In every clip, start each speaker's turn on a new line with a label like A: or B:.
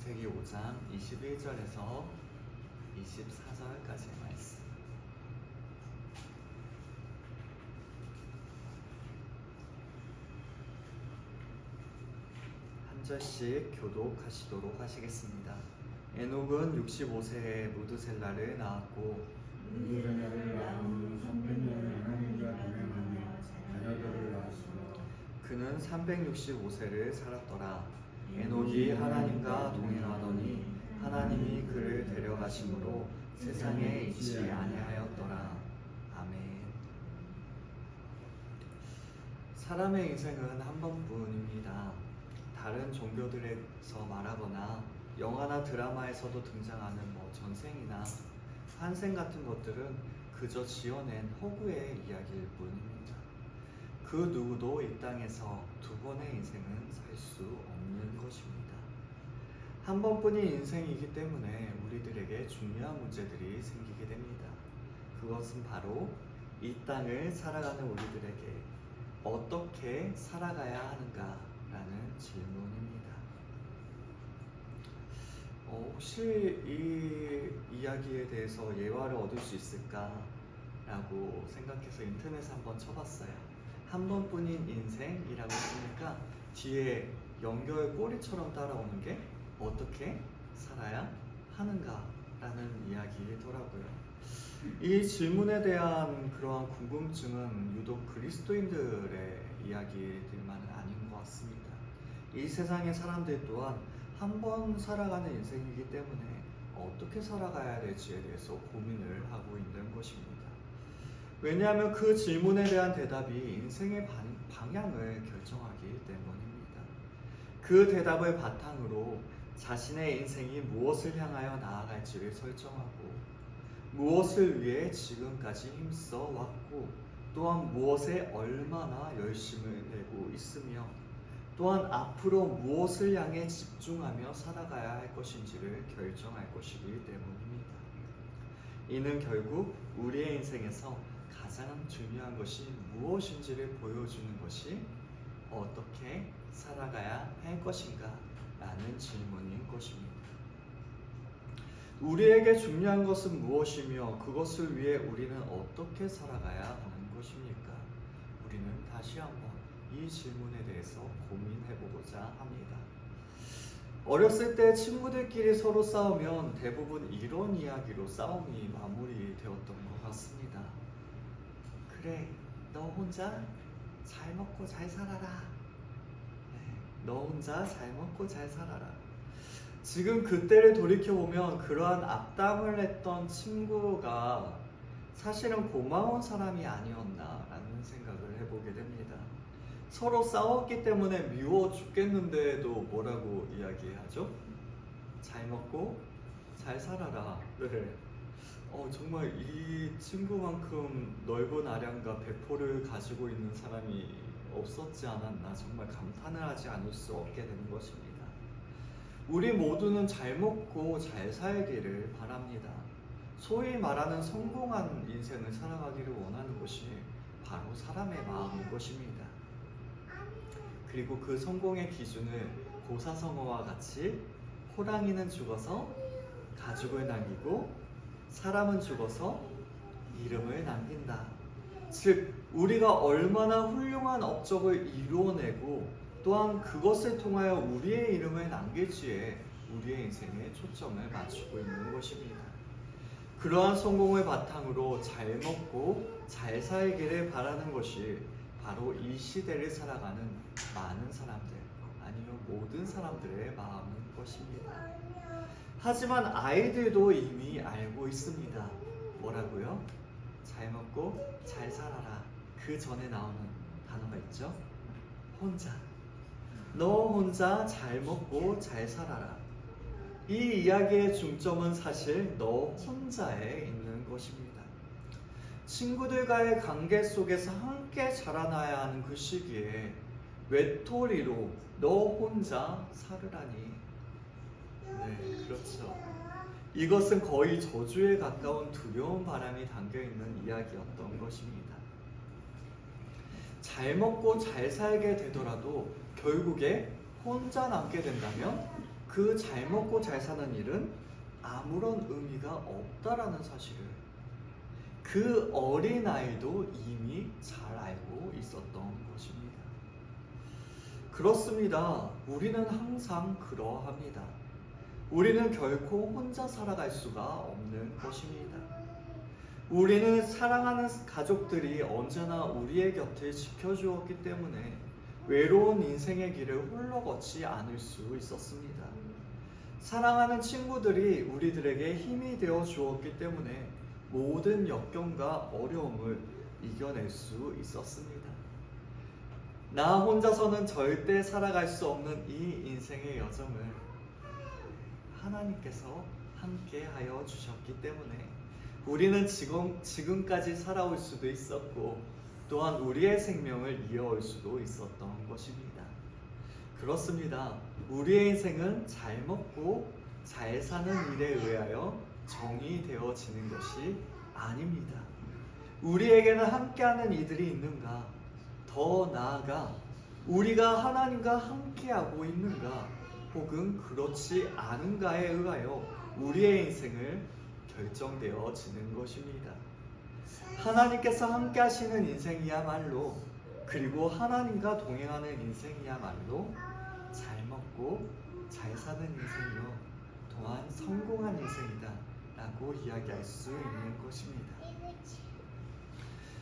A: 창세기 5장 21절에서 24절까지의 말씀. 한 절씩 교독하시도록 하시겠습니다. 에녹은 65세에 무드셀라를 낳았고
B: 무드셀라를 낳은 300년을 하나님과 동행하며 자녀들을 낳았으며
A: 그는 365세를 살았더라. 에녹이 하나님과 동행하더니 하나님이 그를 데려가심으로 세상에 있지 아니하였더라. 아멘. 사람의 인생은 한 번뿐입니다. 다른 종교들에서 말하거나 영화나 드라마에서도 등장하는 전생이나 환생 같은 것들은 그저 지어낸 허구의 이야기일 뿐입니다. 그 누구도 이 땅에서 두 번의 인생은 살 수 없는 것입니다. 한 번뿐인 인생이기 때문에 우리들에게 중요한 문제들이 생기게 됩니다. 그것은 바로 이 땅을 살아가는 우리들에게 어떻게 살아가야 하는가라는 질문입니다. 혹시 이 이야기에 대해서 예화를 얻을 수 있을까라고 생각해서 인터넷에 한번 쳐봤어요. 한 번뿐인 인생이라고 했으니까 뒤에 연결 꼬리처럼 따라오는 게 어떻게 살아야 하는가라는 이야기더라고요. 이 질문에 대한 그러한 궁금증은 유독 그리스도인들의 이야기들만은 아닌 것 같습니다. 이 세상의 사람들 또한 한 번 살아가는 인생이기 때문에 어떻게 살아가야 될지에 대해서 고민을 하고 있는 것입니다. 왜냐하면 그 질문에 대한 대답이 인생의 방향을 결정하기 때문입니다. 그 대답을 바탕으로 자신의 인생이 무엇을 향하여 나아갈지를 설정하고 무엇을 위해 지금까지 힘써 왔고 또한 무엇에 얼마나 열심을 내고 있으며 또한 앞으로 무엇을 향해 집중하며 살아가야 할 것인지를 결정할 것이기 때문입니다. 이는 결국 우리의 인생에서 가장 중요한 것이 무엇인지를 보여주는 것이 어떻게 살아가야 할 것인가 라는 질문인 것입니다. 우리에게 중요한 것은 무엇이며 그것을 위해 우리는 어떻게 살아가야 하는 것입니까? 우리는 다시 한번 이 질문에 대해서 고민해보고자 합니다. 어렸을 때 친구들끼리 서로 싸우면 대부분 이런 이야기로 싸움이 마무리되었던 것 같습니다. 그래, 너 혼자 잘 먹고 잘 살아라. 너 혼자 잘 먹고 잘 살아라. 지금 그때를 돌이켜보면 그러한 앞담을 했던 친구가 사실은 고마운 사람이 아니었나라는 생각을 해보게 됩니다. 서로 싸웠기 때문에 미워 죽겠는데도 뭐라고 이야기하죠? 잘 먹고 잘 살아라. 네. 정말 이 친구만큼 넓은 아량과 배포를 가지고 있는 사람이 없었지 않았나 정말 감탄을 하지 않을 수 없게 되는 것입니다. 우리 모두는 잘 먹고 잘 살기를 바랍니다. 소위 말하는 성공한 인생을 살아가기를 원하는 것이 바로 사람의 마음인 것입니다. 그리고 그 성공의 기준을 고사성어와 같이 호랑이는 죽어서 가죽을 남기고 사람은 죽어서 이름을 남긴다. 즉 우리가 얼마나 훌륭한 업적을 이루어내고 또한 그것을 통하여 우리의 이름을 남길지에 우리의 인생에 초점을 맞추고 있는 것입니다. 그러한 성공을 바탕으로 잘 먹고 잘 살기를 바라는 것이 바로 이 시대를 살아가는 많은 사람들 아니면 모든 사람들의 마음인 것입니다. 하지만 아이들도 이미 알고 있습니다. 뭐라고요? 잘 먹고 잘 살아라. 그 전에 나오는 단어가 있죠? 혼자. 너 혼자 잘 먹고 잘 살아라. 이 이야기의 중점은 사실 너 혼자에 있는 것입니다. 친구들과의 관계 속에서 함께 자라나야 하는 그 시기에 외톨이로 너 혼자 살으라니. 네, 그렇죠. 이것은 거의 저주에 가까운 두려운 바람이 담겨있는 이야기였던 것입니다. 잘 먹고 잘 살게 되더라도 결국에 혼자 남게 된다면 그 잘 먹고 잘 사는 일은 아무런 의미가 없다라는 사실을 그 어린아이도 이미 잘 알고 있었던 것입니다. 그렇습니다. 우리는 항상 그러합니다. 우리는 결코 혼자 살아갈 수가 없는 것입니다. 우리는 사랑하는 가족들이 언제나 우리의 곁을 지켜주었기 때문에 외로운 인생의 길을 홀로 걷지 않을 수 있었습니다. 사랑하는 친구들이 우리들에게 힘이 되어 주었기 때문에 모든 역경과 어려움을 이겨낼 수 있었습니다. 나 혼자서는 절대 살아갈 수 없는 이 인생의 여정을 하나님께서 함께 하여 주셨기 때문에 우리는 지금까지 살아올 수도 있었고 또한 우리의 생명을 이어올 수도 있었던 것입니다. 그렇습니다. 우리의 인생은 잘 먹고 잘 사는 일에 의하여 정의되어지는 것이 아닙니다. 우리에게는 함께하는 이들이 있는가? 더 나아가 우리가 하나님과 함께하고 있는가? 혹은 그렇지 않은가에 의하여 우리의 인생을 결정되어지는 것입니다. 하나님께서 함께 하시는 인생이야말로 그리고 하나님과 동행하는 인생이야말로 잘 먹고 잘 사는 인생이요 또한 성공한 인생이다 라고 이야기할 수 있는 것입니다.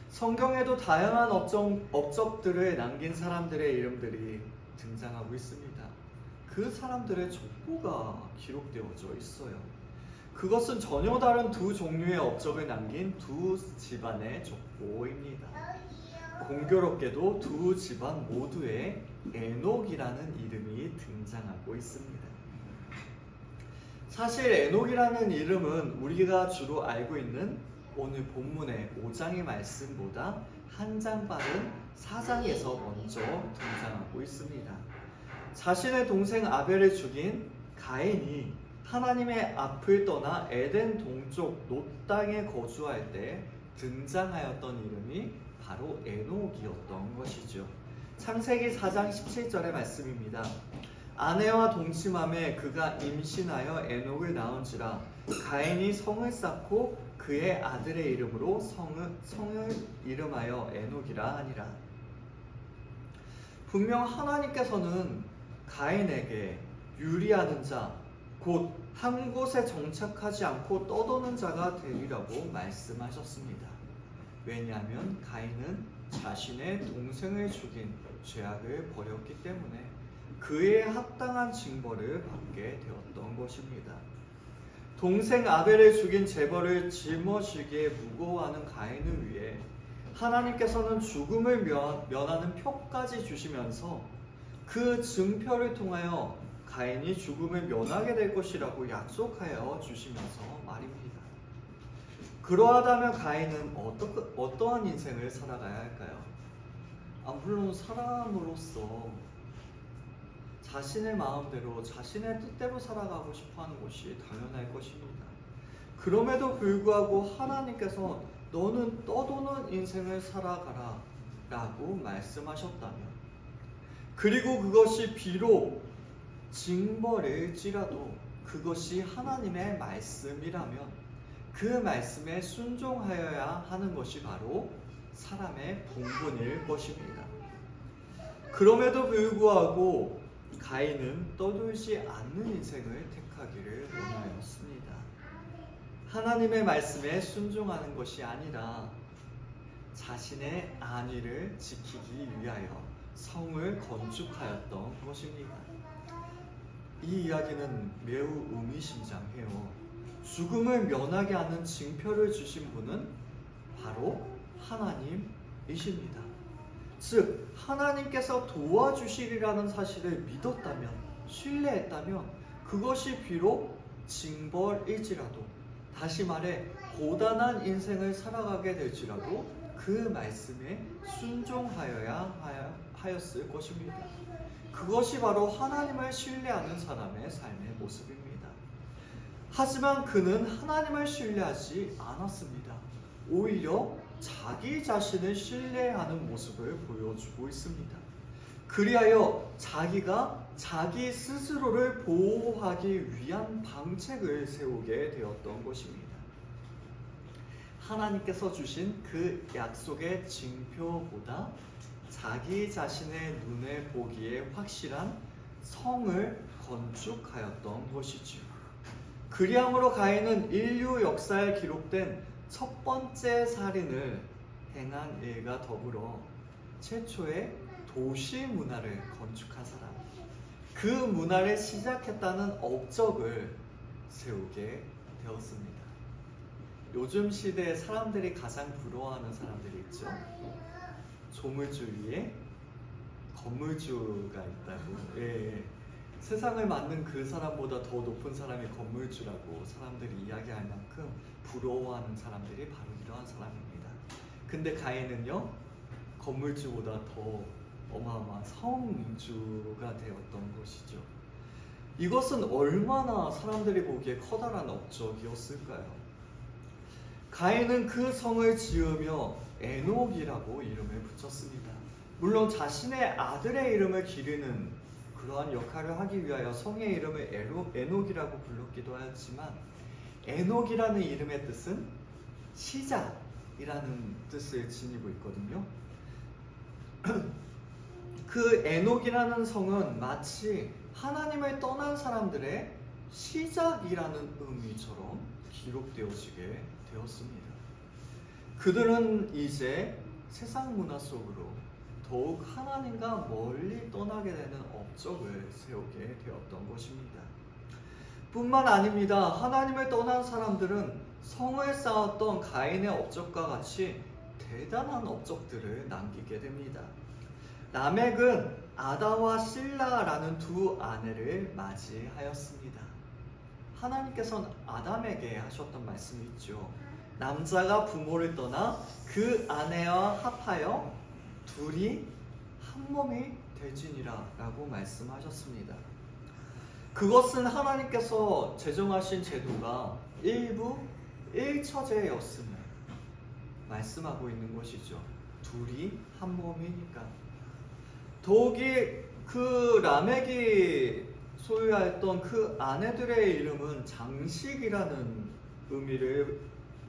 A: 성경에도 다양한 업적들을 남긴 사람들의 이름들이 등장하고 있습니다. 그 사람들의 족보가 기록되어져 있어요. 그것은 전혀 다른 두 종류의 업적을 남긴 두 집안의 족보입니다. 공교롭게도 두 집안 모두에 에녹이라는 이름이 등장하고 있습니다. 사실 에녹이라는 이름은 우리가 주로 알고 있는 오늘 본문의 5장의 말씀보다 한 장 빠른 4장에서 먼저 등장하고 있습니다. 자신의 동생 아벨을 죽인 가인이 하나님의 앞을 떠나 에덴 동쪽 놋 땅에 거주할 때 등장하였던 이름이 바로 에녹이었던 것이죠. 창세기 4장 17절의 말씀입니다. 아내와 동침함에 그가 임신하여 에녹을 낳은지라 가인이 성을 쌓고 그의 아들의 이름으로 성을 이름하여 에녹이라 하니라. 분명 하나님께서는 가인에게 유리하는 자, 곧 한 곳에 정착하지 않고 떠도는 자가 되리라고 말씀하셨습니다. 왜냐하면 가인은 자신의 동생을 죽인 죄악을 버렸기 때문에 그에 합당한 징벌을 받게 되었던 것입니다. 동생 아벨을 죽인 죄벌을 짊어지기에 무거워하는 가인을 위해 하나님께서는 죽음을 면하는 표까지 주시면서 그 증표를 통하여 가인이 죽음을 면하게 될 것이라고 약속하여 주시면서 말입니다. 그러하다면 가인은 어떠한 인생을 살아가야 할까요? 물론 사람으로서 자신의 마음대로 자신의 뜻대로 살아가고 싶어하는 것이 당연할 것입니다. 그럼에도 불구하고 하나님께서 너는 떠도는 인생을 살아가라 라고 말씀하셨다면, 그리고 그것이 비록 징벌일지라도 그것이 하나님의 말씀이라면 그 말씀에 순종하여야 하는 것이 바로 사람의 본분일 것입니다. 그럼에도 불구하고 가인은 떠돌지 않는 인생을 택하기를 원하였습니다. 하나님의 말씀에 순종하는 것이 아니라 자신의 안위를 지키기 위하여 성을 건축하였던 것입니다. 이 이야기는 매우 의미심장해요. 죽음을 면하게 하는 징표를 주신 분은 바로 하나님이십니다. 즉 하나님께서 도와주시리라는 사실을 믿었다면, 신뢰했다면 그것이 비록 징벌일지라도, 다시 말해 고단한 인생을 살아가게 될지라도 그 말씀에 순종하여야 하였을 것입니다. 그것이 바로 하나님을 신뢰하는 사람의 삶의 모습입니다. 하지만 그는 하나님을 신뢰하지 않았습니다. 오히려 자기 자신을 신뢰하는 모습을 보여주고 있습니다. 그리하여 자기가 자기 스스로를 보호하기 위한 방책을 세우게 되었던 것입니다. 하나님께서 주신 그 약속의 징표보다 자기 자신의 눈에 보기에 확실한 성을 건축하였던 것이지요. 그리함으로 가인은 인류 역사에 기록된 첫 번째 살인을 행한 일과 더불어 최초의 도시 문화를 건축한 사람, 그 문화를 시작했다는 업적을 세우게 되었습니다. 요즘 시대에 사람들이 가장 부러워하는 사람들이 있죠. 조물주 위에 건물주가 있다고. 예. 세상을 만든 그 사람보다 더 높은 사람이 건물주라고 사람들이 이야기할 만큼 부러워하는 사람들이 바로 이러한 사람입니다. 근데 가인은요, 건물주보다 더 어마어마한 성주가 되었던 것이죠. 이것은 얼마나 사람들이 보기에 커다란 업적이었을까요? 가인은 그 성을 지으며 에녹이라고 이름을 붙였습니다. 물론 자신의 아들의 이름을 기르는 그러한 역할을 하기 위하여 성의 이름을 에녹이라고 불렀기도 하였지만, 에녹이라는 이름의 뜻은 시작이라는 뜻을 지니고 있거든요. 그 에녹이라는 성은 마치 하나님을 떠난 사람들의 시작이라는 의미처럼 기록되어지게 되었습니다. 그들은 이제 세상 문화 속으로 더욱 하나님과 멀리 떠나게 되는 업적을 세우게 되었던 것입니다. 뿐만 아닙니다. 하나님을 떠난 사람들은 성을 쌓았던 가인의 업적과 같이 대단한 업적들을 남기게 됩니다. 라멕은 아다와 실라라는 두 아내를 맞이하였습니다. 하나님께서는 아담에게 하셨던 말씀이 있죠. 남자가 부모를 떠나 그 아내와 합하여 둘이 한 몸이 되지니라 라고 말씀하셨습니다. 그것은 하나님께서 제정하신 제도가 일부 일처제였음을 말씀하고 있는 것이죠. 둘이 한 몸이니까. 더욱이 그 라멕이 소유하였던 그 아내들의 이름은 장식이라는 의미를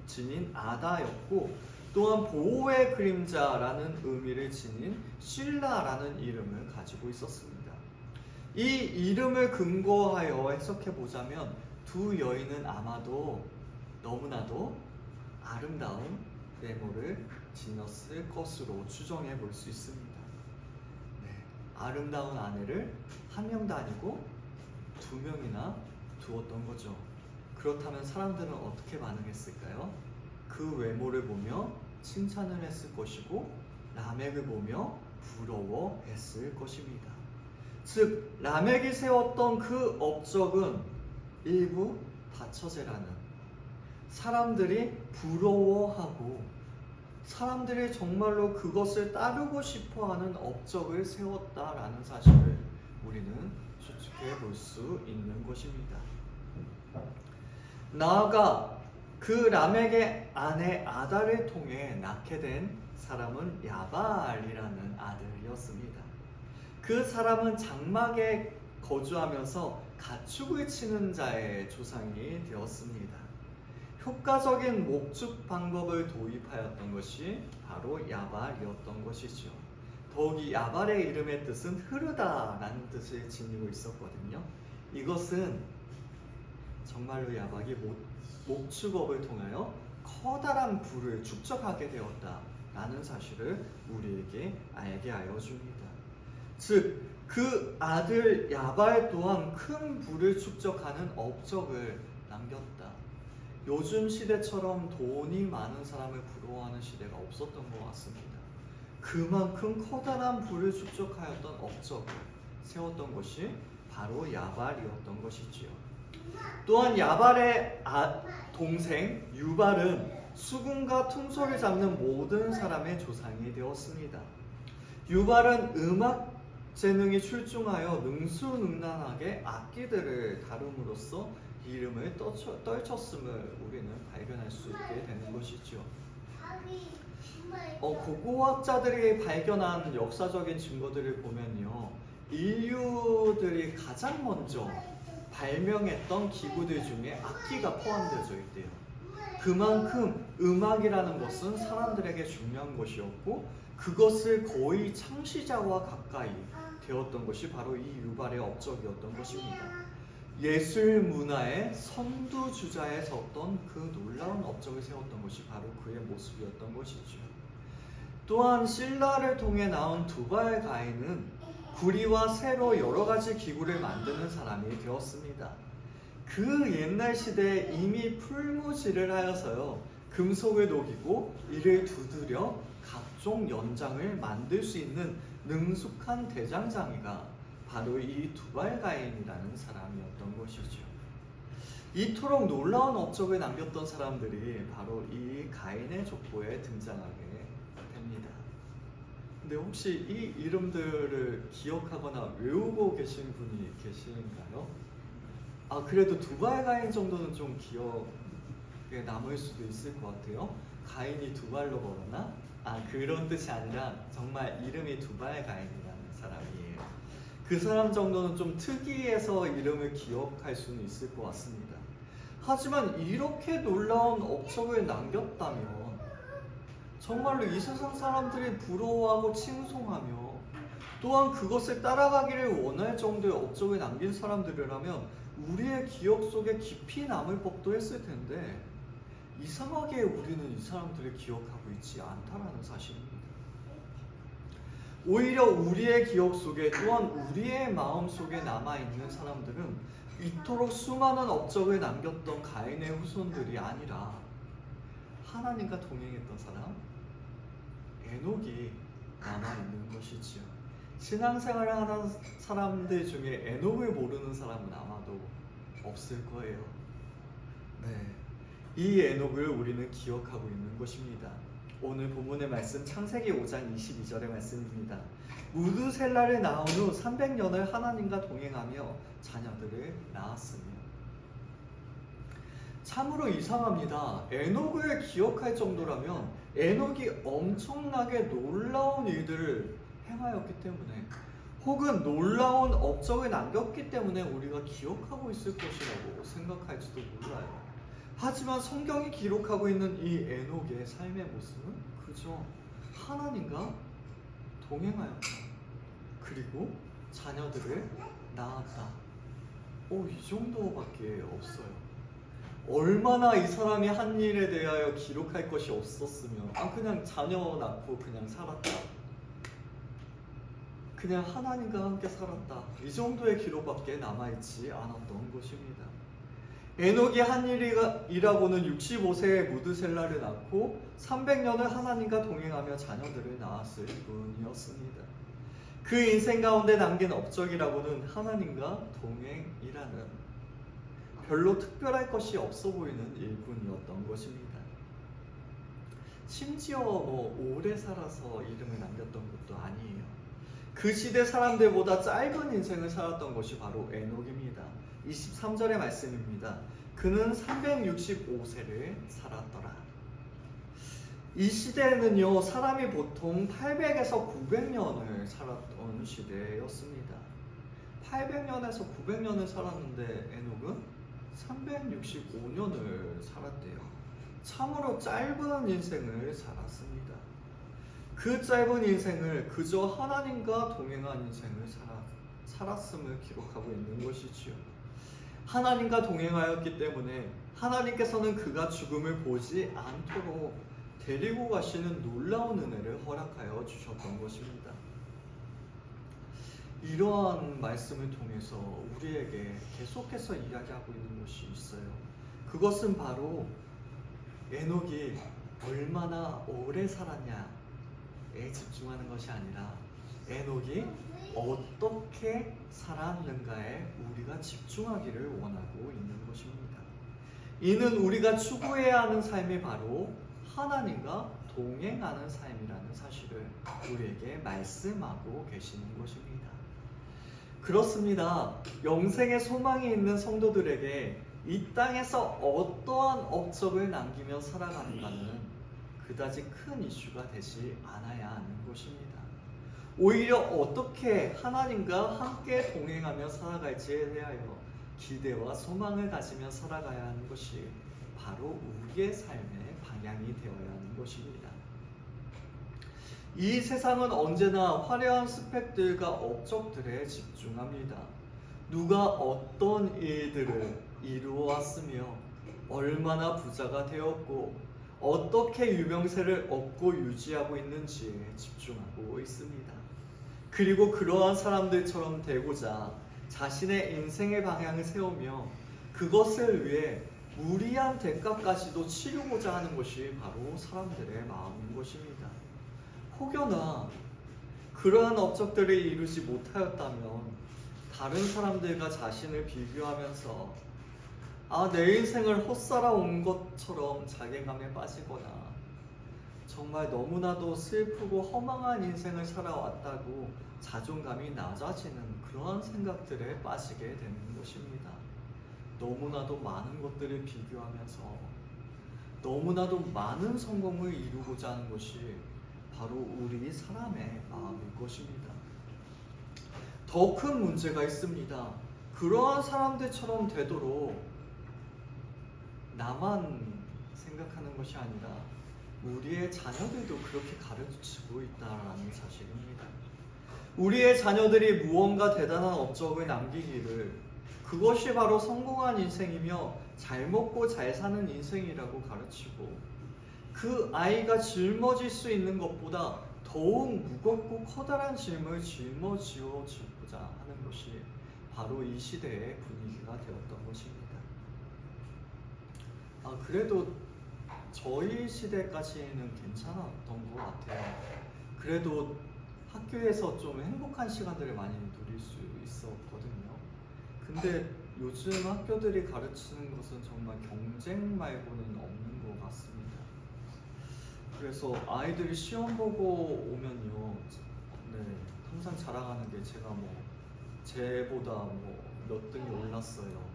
A: 지닌 아다였고, 또한 보호의 그림자라는 의미를 지닌 실라라는 이름을 가지고 있었습니다. 이 이름을 근거하여 해석해 보자면 두 여인은 아마도 너무나도 아름다운 외모를 지녔을 것으로 추정해 볼 수 있습니다. 네, 아름다운 아내를 한 명도 아니고 두 명이나 두었던 거죠. 그렇다면 사람들은 어떻게 반응했을까요? 그 외모를 보며 칭찬을 했을 것이고, 라멕을 보며 부러워했을 것입니다. 즉, 라멕이 세웠던 그 업적은 일부 다처제라는, 사람들이 부러워하고 사람들이 정말로 그것을 따르고 싶어하는 업적을 세웠다라는 사실을 우리는 추측해 볼 수 있는 것입니다. 나아가 그 라멕의 아내 아다를 통해 낳게 된 사람은 야발이라는 아들이었습니다. 그 사람은 장막에 거주하면서 가축을 치는 자의 조상이 되었습니다. 효과적인 목축 방법을 도입하였던 것이 바로 야발이었던 것이죠. 더욱이 야발의 이름의 뜻은 흐르다라는 뜻을 지니고 있었거든요. 이것은 정말로 야발이 목축업을 통하여 커다란 부를 축적하게 되었다라는 사실을 우리에게 알게 하여 줍니다. 즉, 그 아들 야발 또한 큰 부를 축적하는 업적을 남겼다. 요즘 시대처럼 돈이 많은 사람을 부러워하는 시대가 없었던 것 같습니다. 그만큼 커다란 부를 축적하였던 업적을 세웠던 것이 바로 야발이었던 것이지요. 또한 야발의 동생 유발은 수금과 퉁소를 잡는 모든 사람의 조상이 되었습니다. 유발은 음악 재능이 출중하여 능수능란하게 악기들을 다룸으로써 이름을 떨쳤음을 우리는 발견할 수 있게 되는 것이죠. 고고학자들이 발견한 역사적인 증거들을 보면요, 인류들이 가장 먼저 발명했던 기구들 중에 악기가 포함되어 있대요. 그만큼 음악이라는 것은 사람들에게 중요한 것이었고 그것을 거의 창시자와 가까이 되었던 것이 바로 이 유발의 업적이었던 것입니다. 예술 문화의 선두주자에 섰던 그 놀라운 업적을 세웠던 것이 바로 그의 모습이었던 것이죠. 또한 실라를 통해 나온 두발 가인은 구리와 쇠로 여러 가지 기구를 만드는 사람이 되었습니다. 그 옛날 시대에 이미 풀무질을 하여서요 금속을 녹이고 이를 두드려 각종 연장을 만들 수 있는 능숙한 대장장이가 바로 이 두발가인이라는 사람이었던 것이죠. 이토록 놀라운 업적을 남겼던 사람들이 바로 이 가인의 족보에 등장하게 됩니다. 근데 혹시 이 이름들을 기억하거나 외우고 계신 분이 계신가요? 그래도 두발가인 정도는 좀 기억에 남을 수도 있을 것 같아요. 가인이 두 발로 걸었나? 그런 뜻이 아니라 정말 이름이 두발가인이라는 사람이에요. 그 사람 정도는 좀 특이해서 이름을 기억할 수는 있을 것 같습니다. 하지만 이렇게 놀라운 업적을 남겼다면 정말로 이 세상 사람들이 부러워하고 칭송하며 또한 그것을 따라가기를 원할 정도의 업적을 남긴 사람들이라면 우리의 기억 속에 깊이 남을 법도 했을 텐데 이상하게 우리는 이 사람들을 기억하고 있지 않다라는 사실입니다. 오히려 우리의 기억 속에 또한 우리의 마음 속에 남아있는 사람들은 이토록 수많은 업적을 남겼던 가인의 후손들이 아니라 하나님과 동행했던 사람, 에녹이 남아있는 것이지요. 신앙생활을 하는 사람들 중에 에녹을 모르는 사람은 아마도 없을 거예요. 이 에녹을 우리는 기억하고 있는 것입니다. 오늘 본문의 말씀 창세기 5장 22절의 말씀입니다. 무드셀라를 낳은 후 300년을 하나님과 동행하며 자녀들을 낳았으며. 참으로 이상합니다. 에녹을 기억할 정도라면 에녹이 엄청나게 놀라운 일들을 행하였기 때문에 혹은 놀라운 업적을 남겼기 때문에 우리가 기억하고 있을 것이라고 생각할지도 몰라요. 하지만 성경이 기록하고 있는 이 에녹의 삶의 모습은 그저 하나님과 동행하였다. 그리고 자녀들을 낳았다. 이 정도밖에 없어요. 얼마나 이 사람이 한 일에 대하여 기록할 것이 없었으면 그냥 자녀 낳고 그냥 살았다. 그냥 하나님과 함께 살았다. 이 정도의 기록밖에 남아있지 않았던 것입니다. 에녹이 한 일이라고는 65세에 무드셀라를 낳고 300년을 하나님과 동행하며 자녀들을 낳았을 뿐이었습니다. 그 인생 가운데 남긴 업적이라고는 하나님과 동행이라는 별로 특별할 것이 없어 보이는 일꾼이었던 것입니다. 심지어 오래 살아서 이름을 남겼던 것도 아니에요. 그 시대 사람들보다 짧은 인생을 살았던 것이 바로 에녹입니다. 23절의 말씀입니다. 그는 365세를 살았더라. 이 시대에는요, 사람이 보통 800에서 900년을 살았던 시대였습니다. 800년에서 900년을 살았는데 에녹은 365년을 살았대요. 참으로 짧은 인생을 살았습니다. 그 짧은 인생을 그저 하나님과 동행한 인생을 살았음을 기록하고 있는 것이지요. 하나님과 동행하였기 때문에 하나님께서는 그가 죽음을 보지 않도록 데리고 가시는 놀라운 은혜를 허락하여 주셨던 것입니다. 이러한 말씀을 통해서 우리에게 계속해서 이야기하고 있는 것이 있어요. 그것은 바로 에녹이 얼마나 오래 살았냐에 집중하는 것이 아니라 에녹이 어떻게 살았는가에 우리가 집중하기를 원하고 있는 것입니다. 이는 우리가 추구해야 하는 삶이 바로 하나님과 동행하는 삶이라는 사실을 우리에게 말씀하고 계시는 것입니다. 그렇습니다. 영생의 소망이 있는 성도들에게 이 땅에서 어떠한 업적을 남기며 살아가는가는 그다지 큰 이슈가 되지 않아야 하는 것입니다. 오히려 어떻게 하나님과 함께 동행하며 살아갈지에 대하여 기대와 소망을 가지며 살아가야 하는 것이 바로 우리의 삶의 방향이 되어야 하는 것입니다. 이 세상은 언제나 화려한 스펙들과 업적들에 집중합니다. 누가 어떤 일들을 이루어왔으며 얼마나 부자가 되었고 어떻게 유명세를 얻고 유지하고 있는지에 집중하고 있습니다. 그리고 그러한 사람들처럼 되고자 자신의 인생의 방향을 세우며 그것을 위해 무리한 대가까지도 치르고자 하는 것이 바로 사람들의 마음인 것입니다. 혹여나 그러한 업적들을 이루지 못하였다면 다른 사람들과 자신을 비교하면서 내 인생을 헛살아온 것처럼 자괴감에 빠지거나 정말 너무나도 슬프고 허망한 인생을 살아왔다고 자존감이 낮아지는 그러한 생각들에 빠지게 되는 것입니다. 너무나도 많은 것들을 비교하면서 너무나도 많은 성공을 이루고자 하는 것이 바로 우리 사람의 마음일 것입니다. 더 큰 문제가 있습니다. 그러한 사람들처럼 되도록 나만 생각하는 것이 아니라 우리의 자녀들도 그렇게 가르치고 있다는 사실입니다. 우리의 자녀들이 무언가 대단한 업적을 남기기를 그것이 바로 성공한 인생이며 잘 먹고 잘 사는 인생이라고 가르치고 그 아이가 짊어질 수 있는 것보다 더욱 무겁고 커다란 짐을 짊어지고자 하는 것이 바로 이 시대의 분위기가 되었던 것입니다. 그래도 저희 시대까지는 괜찮았던 것 같아요. 그래도 학교에서 좀 행복한 시간들을 많이 누릴 수 있었거든요. 근데 요즘 학교들이 가르치는 것은 정말 경쟁 말고는 없는 것 같습니다. 그래서 아이들이 시험 보고 오면요, 항상 자랑하는 게 제가 쟤보다 몇 등이 올랐어요.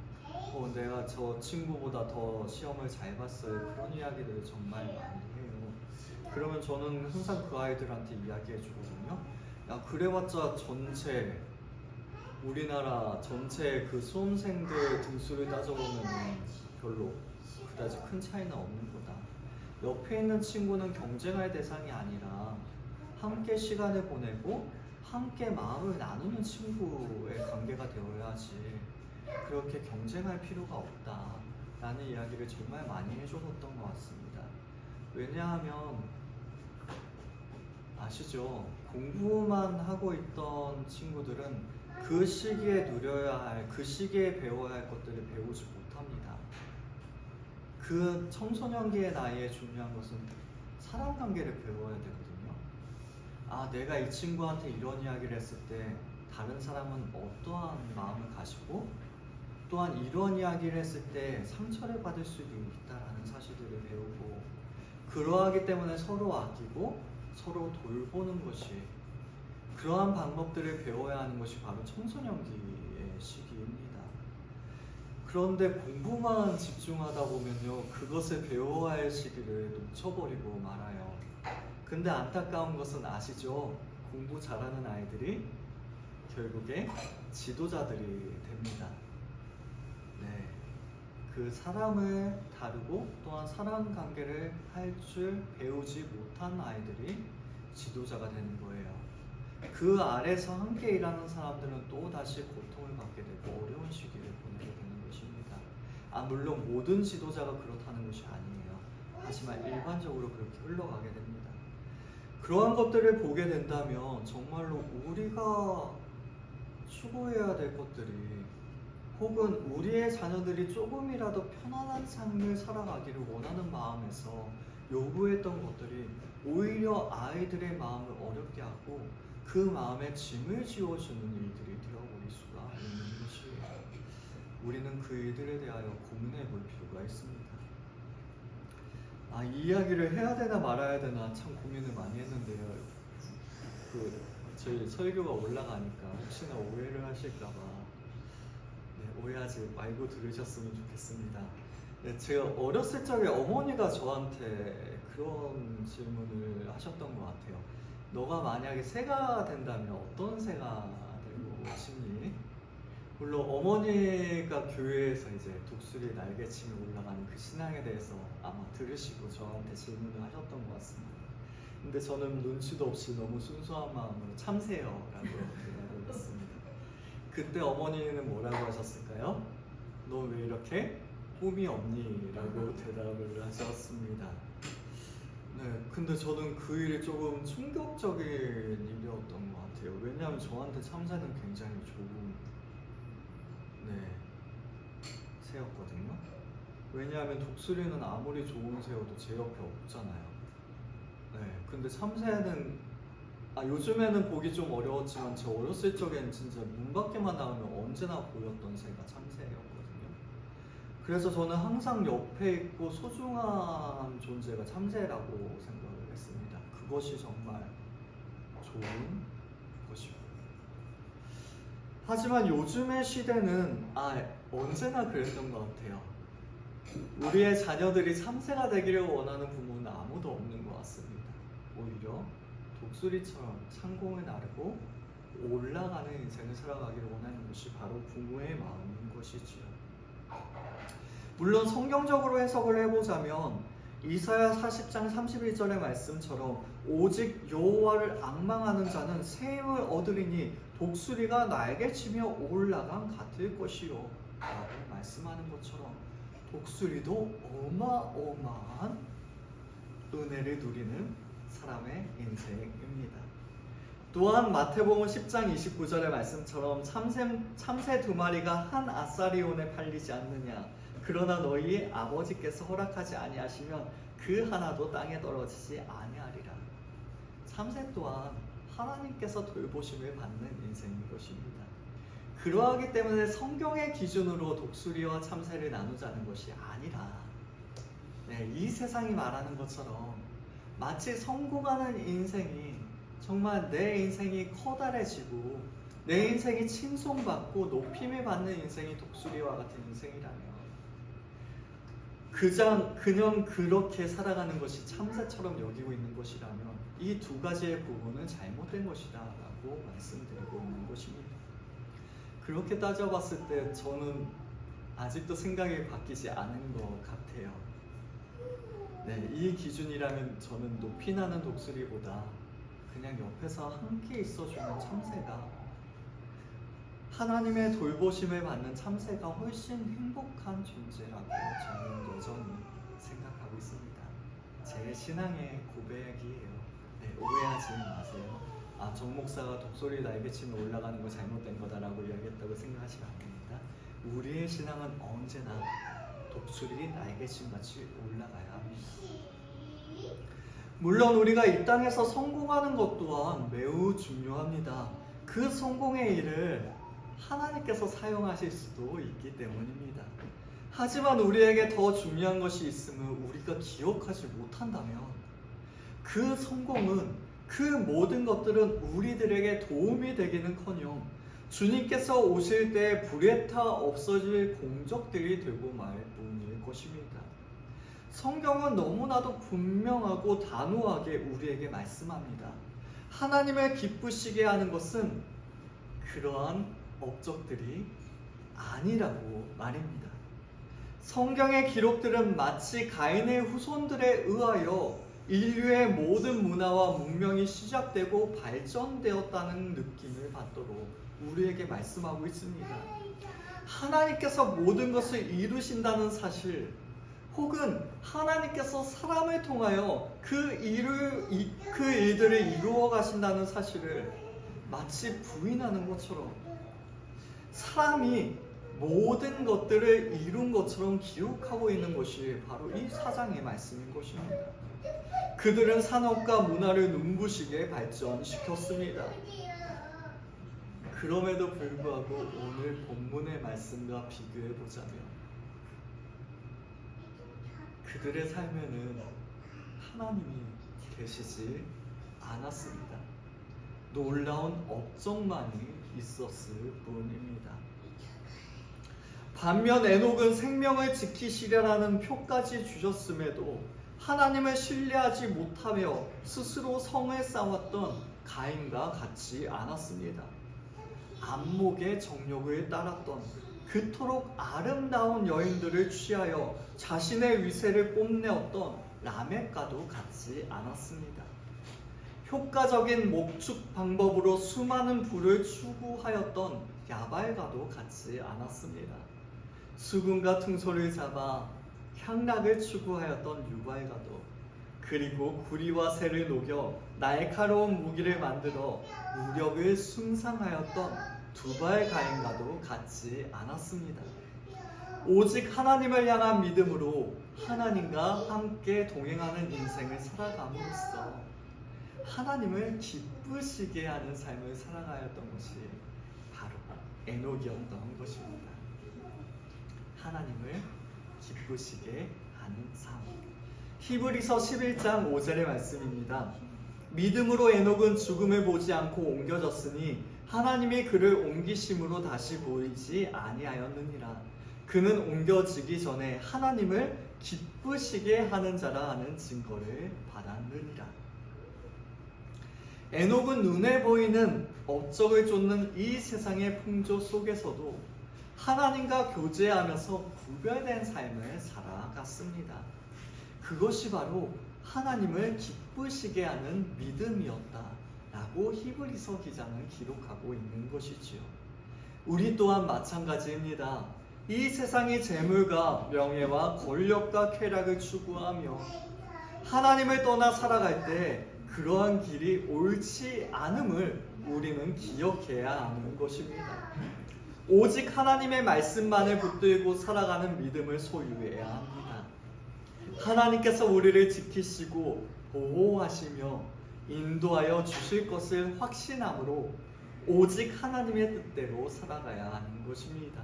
A: 내가 저 친구보다 더 시험을 잘 봤어요. 그런 이야기들을 정말 많이 해요. 그러면 저는 항상 그 아이들한테 이야기해 주거든요. 야, 그래봤자 우리나라 전체 그 수험생들 등수를 따져보면 별로 그다지 큰 차이는 없는 거다. 옆에 있는 친구는 경쟁할 대상이 아니라 함께 시간을 보내고 함께 마음을 나누는 친구의 관계가 되어야지 그렇게 경쟁할 필요가 없다 라는 이야기를 정말 많이 해줬던 것 같습니다. 왜냐하면 아시죠? 공부만 하고 있던 친구들은 그 시기에 누려야 할, 그 시기에 배워야 할 것들을 배우지 못합니다. 그 청소년기의 나이에 중요한 것은 사람 관계를 배워야 되거든요. 내가 이 친구한테 이런 이야기를 했을 때 다른 사람은 어떠한 마음을 가지고 또한 이런 이야기를 했을 때 상처를 받을 수도 있다라는 사실들을 배우고 그러하기 때문에 서로 아끼고 서로 돌보는 것이 그러한 방법들을 배워야 하는 것이 바로 청소년기의 시기입니다. 그런데 공부만 집중하다 보면요 그것을 배워야 할 시기를 놓쳐버리고 말아요. 근데 안타까운 것은 아시죠? 공부 잘하는 아이들이 결국에 지도자들이 됩니다. 그 사람을 다루고 또한 사람 관계를 할 줄 배우지 못한 아이들이 지도자가 되는 거예요. 그 아래서 함께 일하는 사람들은 또 다시 고통을 받게 되고 어려운 시기를 보내게 되는 것입니다. 물론 모든 지도자가 그렇다는 것이 아니에요. 하지만 일반적으로 그렇게 흘러가게 됩니다. 그러한 것들을 보게 된다면 정말로 우리가 추구해야 될 것들이 혹은 우리의 자녀들이 조금이라도 편안한 삶을 살아가기를 원하는 마음에서 요구했던 것들이 오히려 아이들의 마음을 어렵게 하고 그 마음에 짐을 지워주는 일들이 되어버릴 수가 있는 것이에요. 우리는 그 일들에 대하여 고민해 볼 필요가 있습니다. 이 이야기를 해야 되나 말아야 되나 참 고민을 많이 했는데요. 저희 설교가 올라가니까 혹시나 오해를 하실까봐 오해하지 말고 들으셨으면 좋겠습니다. 제가 어렸을 적에 어머니가 저한테 그런 질문을 하셨던 것 같아요. 너가 만약에 새가 된다면 어떤 새가 되고 싶니? 물론 어머니가 교회에서 이제 독수리 날개치며 올라가는 그 신앙에 대해서 아마 들으시고 저한테 질문을 하셨던 것 같습니다. 근데 저는 눈치도 없이 너무 순수한 마음으로 참새요라고 대답을 했습니다. 그때 어머니는 뭐라고 하셨을까요? 너 왜 이렇게 꿈이 없니? 라고 대답을 하셨습니다. 네, 근데 저는 그 일이 조금 충격적인 일이었던 것 같아요. 왜냐하면 저한테 참새는 굉장히 좋은 새였거든요. 왜냐하면 독수리는 아무리 좋은 새여도 제 옆에 없잖아요. 네, 근데 참새는 요즘에는 보기 좀 어려웠지만 저 어렸을 적엔 진짜 문 밖에만 나오면 언제나 보였던 새가 참새였거든요. 그래서 저는 항상 옆에 있고 소중한 존재가 참새라고 생각을 했습니다. 그것이 정말 좋은 것이고. 하지만 요즘의 시대는 언제나 그랬던 것 같아요. 우리의 자녀들이 참새가 되기를 원하는 부모는 아무도 없는 것 같습니다. 오히려 독수리처럼 창공을 나르고 올라가는 인생을 살아가기를 원하는 것이 바로 부모의 마음인 것이지요. 물론 성경적으로 해석을 해보자면 이사야 40장 31절의 말씀처럼 오직 여호와를 앙망하는 자는 새 힘을 얻으리니 독수리가 날개치며 올라간 같을 것이요 라고 말씀하는 것처럼 독수리도 어마어마한 은혜를 누리는 사람의 인생입니다. 또한 마태복음 10장 29절의 말씀처럼 참새 두 마리가 한 아사리온에 팔리지 않느냐. 그러나 너희 아버지께서 허락하지 아니하시면 그 하나도 땅에 떨어지지 아니하리라. 참새 또한 하나님께서 돌보심을 받는 인생인 것입니다. 그러하기 때문에 성경의 기준으로 독수리와 참새를 나누자는 것이 아니라 이 세상이 말하는 것처럼 마치 성공하는 인생이 정말 내 인생이 커다래지고 내 인생이 칭송받고 높임을 받는 인생이 독수리와 같은 인생이라면 그냥 그렇게 살아가는 것이 참새처럼 여기고 있는 것이라면 이 두 가지의 부분은 잘못된 것이다 라고 말씀드리고 있는 것입니다. 그렇게 따져봤을 때 저는 아직도 생각이 바뀌지 않은 것 같아요. 이 기준이라면 저는 높이 나는 독수리보다 그냥 옆에서 함께 있어주는 참새가, 하나님의 돌보심을 받는 참새가 훨씬 행복한 존재라고 저는 여전히 생각하고 있습니다. 제 신앙의 고백이에요. 오해하지 마세요. 정 목사가 독수리 날개치며 올라가는 거 잘못된 거다라고 이야기했다고 생각하시면 안 됩니다. 우리의 신앙은 언제나 독수리 날개침 같이 올라가야 합니다. 물론 우리가 이 땅에서 성공하는 것 또한 매우 중요합니다. 그 성공의 일을 하나님께서 사용하실 수도 있기 때문입니다. 하지만 우리에게 더 중요한 것이 있음을 우리가 기억하지 못한다면 그 성공은, 그 모든 것들은 우리들에게 도움이 되기는커녕 주님께서 오실 때 불에 타 없어질 공적들이 되고 말 뿐일 것입니다. 성경은 너무나도 분명하고 단호하게 우리에게 말씀합니다. 하나님을 기쁘시게 하는 것은 그러한 업적들이 아니라고 말입니다. 성경의 기록들은 마치 가인의 후손들에 의하여 인류의 모든 문화와 문명이 시작되고 발전되었다는 느낌을 받도록 우리에게 말씀하고 있습니다. 하나님께서 모든 것을 이루신다는 사실, 혹은 하나님께서 사람을 통하여 그 일들을 이루어 가신다는 사실을 마치 부인하는 것처럼 사람이 모든 것들을 이룬 것처럼 기록하고 있는 것이 바로 이 사장의 말씀인 것입니다. 그들은 산업과 문화를 눈부시게 발전시켰습니다. 그럼에도 불구하고 오늘 본문의 말씀과 비교해 보자면 그들의 삶에는 하나님이 계시지 않았습니다. 놀라운 업적만이 있었을 뿐입니다. 반면 에녹은 생명을 지키시려라는 표까지 주셨음에도 하나님을 신뢰하지 못하며 스스로 성을 쌓았던 가인과 같지 않았습니다. 안목의 정욕을 따랐던 그토록 아름다운 여인들을 취하여 자신의 위세를 뽐내었던 라멕과도 같지 않았습니다. 효과적인 목축 방법으로 수많은 부를 추구하였던 야발과도 같지 않았습니다. 수금과 퉁소를 잡아 향락을 추구하였던 유발과도, 그리고 구리와 새를 녹여 날카로운 무기를 만들어 무력을 숭상하였던 두발 가인과도 같지 않았습니다. 오직 하나님을 향한 믿음으로 하나님과 함께 동행하는 인생을 살아감으로써 하나님을 기쁘시게 하는 삶을 살아가였던 것이 바로 에녹이었던 것입니다. 하나님을 기쁘시게 하는 삶. 히브리서 11장 5절의 말씀입니다. 믿음으로 에녹은 죽음을 보지 않고 옮겨졌으니 하나님이 그를 옮기심으로 다시 보이지 아니하였느니라. 그는 옮겨지기 전에 하나님을 기쁘시게 하는 자라 하는 증거를 받았느니라. 에녹은 눈에 보이는 업적을 쫓는 이 세상의 풍조 속에서도 하나님과 교제하면서 구별된 삶을 살아갔습니다. 그것이 바로 하나님을 기쁘시게 하는 믿음이었다라고 히브리서 기자는 기록하고 있는 것이지요. 우리 또한 마찬가지입니다. 이 세상의 재물과 명예와 권력과 쾌락을 추구하며 하나님을 떠나 살아갈 때 그러한 길이 옳지 않음을 우리는 기억해야 하는 것입니다. 오직 하나님의 말씀만을 붙들고 살아가는 믿음을 소유해야 합니다. 하나님께서 우리를 지키시고 보호하시며 인도하여 주실 것을 확신함으로 오직 하나님의 뜻대로 살아가야 하는 것입니다.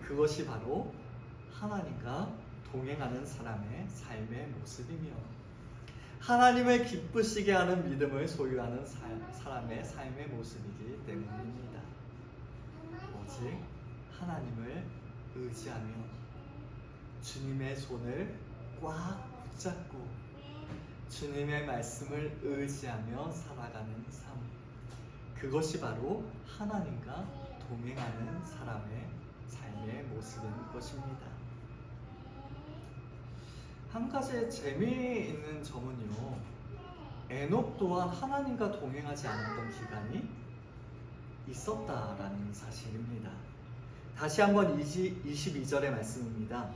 A: 그것이 바로 하나님과 동행하는 사람의 삶의 모습이며 하나님을 기쁘시게 하는 믿음을 소유하는 사람의 삶의 모습이기 때문입니다. 오직 하나님을 의지하며 주님의 손을 꽉 붙잡고 주님의 말씀을 의지하며 살아가는 삶, 그것이 바로 하나님과 동행하는 사람의 삶의 모습인 것입니다. 한 가지 재미있는 점은요, 에녹 또한 하나님과 동행하지 않았던 기간이 있었다라는 사실입니다. 다시 한번 22절의 말씀입니다.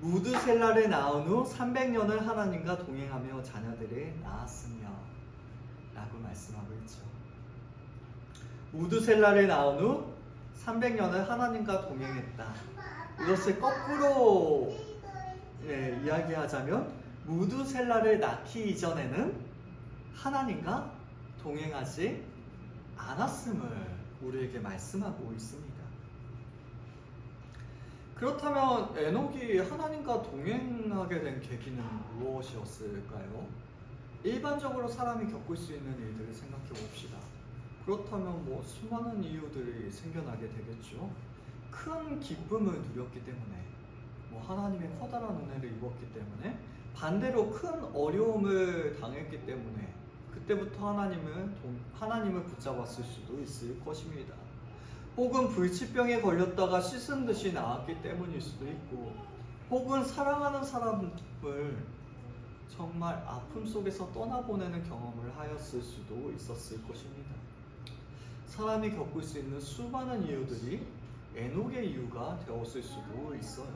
A: 무드셀라를 낳은 후 300년을 하나님과 동행하며 자녀들을 낳았으며 라고 말씀하고 있죠. 무드셀라를 낳은 후 300년을 하나님과 동행했다. 이것을 거꾸로 이야기하자면 무드셀라를 낳기 이전에는 하나님과 동행하지 않았음을 우리에게 말씀하고 있습니다. 그렇다면 에녹이 하나님과 동행하게 된 계기는 무엇이었을까요? 일반적으로 사람이 겪을 수 있는 일들을 생각해 봅시다. 그렇다면 수많은 이유들이 생겨나게 되겠죠. 큰 기쁨을 누렸기 때문에, 하나님의 커다란 은혜를 입었기 때문에, 반대로 큰 어려움을 당했기 때문에 그때부터 하나님을 붙잡았을 수도 있을 것입니다. 혹은 불치병에 걸렸다가 씻은 듯이 나았기 때문일 수도 있고, 혹은 사랑하는 사람을 정말 아픔 속에서 떠나보내는 경험을 하였을 수도 있었을 것입니다. 사람이 겪을 수 있는 수많은 이유들이 에녹의 이유가 되었을 수도 있어요.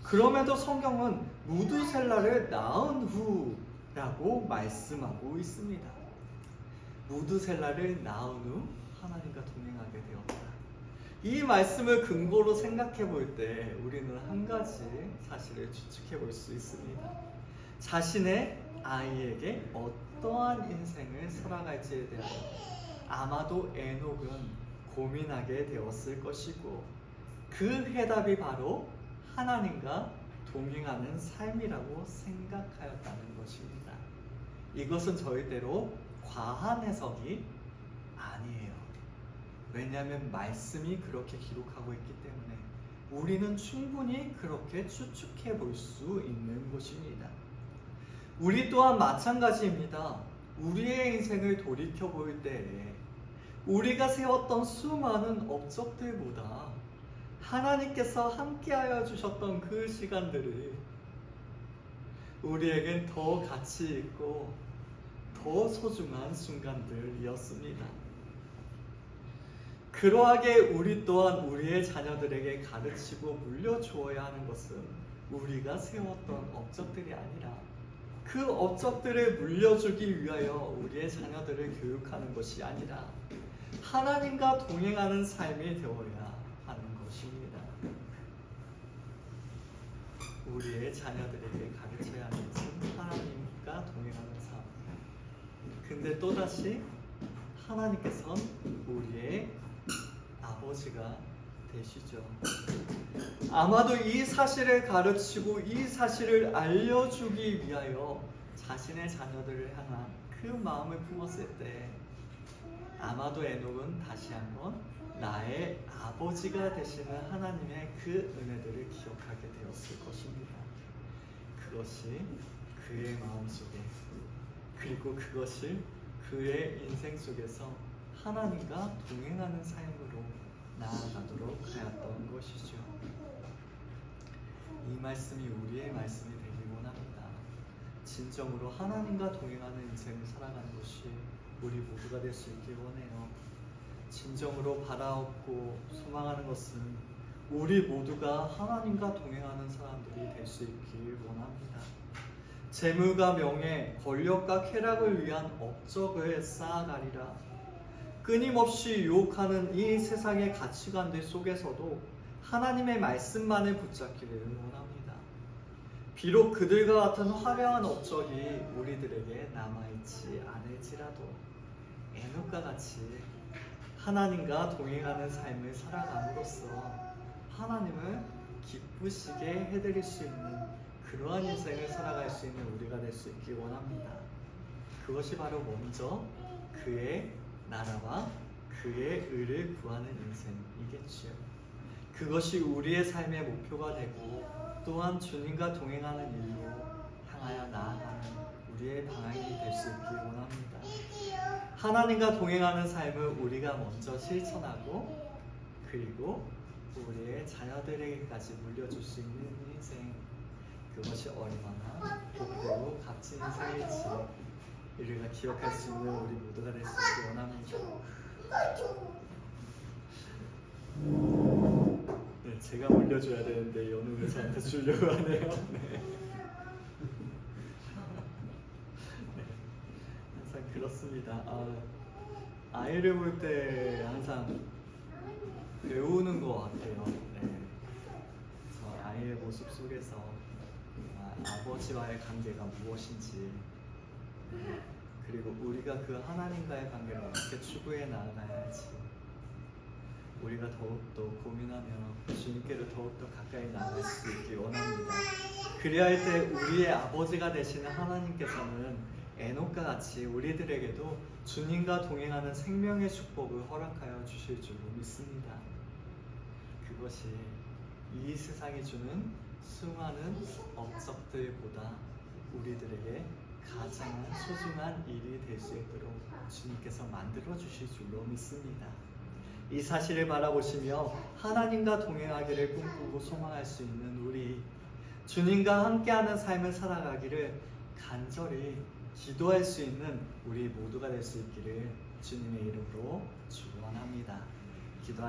A: 그럼에도 성경은 무드셀라를 낳은 후라고 말씀하고 있습니다. 무드셀라를 낳은 후 하나님과 동행하게 되었다. 이 말씀을 근거로 생각해 볼 때 우리는 한 가지 사실을 추측해 볼 수 있습니다. 자신의 아이에게 어떠한 인생을 살아갈지에 대하여 아마도 에녹은 고민하게 되었을 것이고, 그 해답이 바로 하나님과 동행하는 삶이라고 생각하였다는 것입니다. 이것은 절대로 과한 해석이 아니에요. 왜냐하면 말씀이 그렇게 기록하고 있기 때문에 우리는 충분히 그렇게 추측해 볼 수 있는 것입니다. 우리 또한 마찬가지입니다. 우리의 인생을 돌이켜 볼 때에 우리가 세웠던 수많은 업적들보다 하나님께서 함께하여 주셨던 그 시간들이 우리에겐 더 가치 있고 더 소중한 순간들이었습니다. 그러하게 우리 또한 우리의 자녀들에게 가르치고 물려주어야 하는 것은 우리가 세웠던 업적들이 아니라 그 업적들을 물려주기 위하여 우리의 자녀들을 교육하는 것이 아니라 하나님과 동행하는 삶이 되어야 하는 것입니다. 우리의 자녀들에게 가르쳐야 하는 것은 하나님과 동행하는 삶. 근데 또다시 하나님께서는 우리의 아버지가 되시죠. 아마도 이 사실을 가르치고 이 사실을 알려주기 위하여 자신의 자녀들을 향한 그 마음을 품었을 때 아마도 에녹은 다시 한번 나의 아버지가 되시는 하나님의 그 은혜들을 기억하게 되었을 것입니다. 그것이 그의 마음속에 그리고 그것이 그의 인생 속에서 하나님과 동행하는 삶으로 나아가도록 하였던 것이죠. 이 말씀이 우리의 말씀이 되길 원합니다. 진정으로 하나님과 동행하는 인생을 살아가는 것이 우리 모두가 될 수 있길 원해요. 진정으로 바라옵고 소망하는 것은 우리 모두가 하나님과 동행하는 사람들이 될 수 있길 원합니다. 재물과 명예, 권력과 쾌락을 위한 업적을 쌓아가리라. 끊임없이 유혹하는 이 세상의 가치관들 속에서도 하나님의 말씀만을 붙잡기를 원합니다. 비록 그들과 같은 화려한 업적이 우리들에게 남아있지 않을지라도 에녹과 같이 하나님과 동행하는 삶을 살아감으로써 하나님을 기쁘시게 해드릴 수 있는 그러한 인생을 살아갈 수 있는 우리가 될 수 있길 원합니다. 그것이 바로 먼저 그의 나라와 그의 의를 구하는 인생이겠지요. 그것이 우리의 삶의 목표가 되고 또한 주님과 동행하는 일로 향하여 나아가는 우리의 방향이 될 수 있길 원합니다. 하나님과 동행하는 삶을 우리가 먼저 실천하고 그리고 우리의 자녀들에게까지 물려줄 수 있는 인생, 그것이 얼마나 복되고 값진 인생일지 우리가 기억할 수 있는 우리 모두가 될 수 있길 원합니다. 네, 제가 물려줘야 되는데 연우가 저한테 주려고 하네요. 네. 항상 그렇습니다. 아이를 볼 때 항상 배우는 것 같아요. 네. 저 아이의 모습 속에서 아버지와의 관계가 무엇인지, 그리고 우리가 그 하나님과의 관계를 어떻게 추구해 나아가야 할지 우리가 더욱더 고민하며 주님께로 더욱더 가까이 나아갈 수 있길 원합니다. 그래야 할 때 우리의 아버지가 되시는 하나님께서는 에녹과 같이 우리들에게도 주님과 동행하는 생명의 축복을 허락하여 주실 줄로 믿습니다. 그것이 이 세상이 주는 수많은 업적들보다 우리들에게 가장 소중한 일이 될 수 있도록 주님께서 만들어 주실 줄로 믿습니다. 이 사실을 바라보시며 하나님과 동행하기를 꿈꾸고 소망할 수 있는 우리, 주님과 함께하는 삶을 살아가기를 간절히 기도할 수 있는 우리 모두가 될 수 있기를 주님의 이름으로 축원합니다. 기도하시겠습니다.